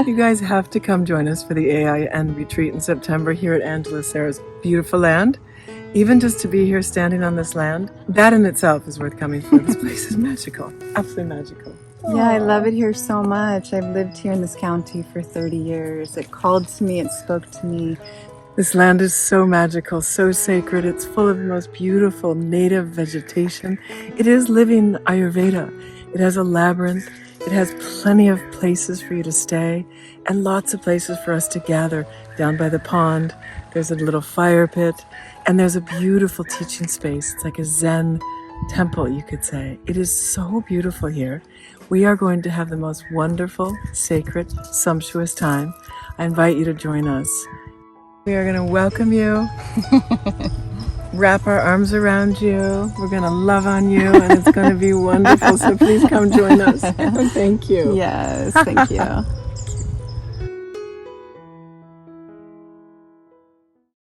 You guys have to come join us for the AIN Retreat in September here at Angela Sarah's beautiful land. Even just to be here standing on this land, that in itself is worth coming for. This place is magical, absolutely magical. Yeah, I love it here so much. I've lived here in this county for 30 years. It called to me, it spoke to me. This land is so magical, so sacred. It's full of the most beautiful native vegetation. It is living Ayurveda. It has a labyrinth. It has plenty of places for you to stay and lots of places for us to gather. Down by the pond, there's a little fire pit, and there's a beautiful teaching space. It's like a Zen temple, you could say. It is so beautiful here. We are going to have the most wonderful, sacred, sumptuous time. I invite you to join us. We are going to welcome you, wrap our arms around you. We're going to love on you, and it's going to be wonderful. So please come join us. Thank you. Yes, thank you.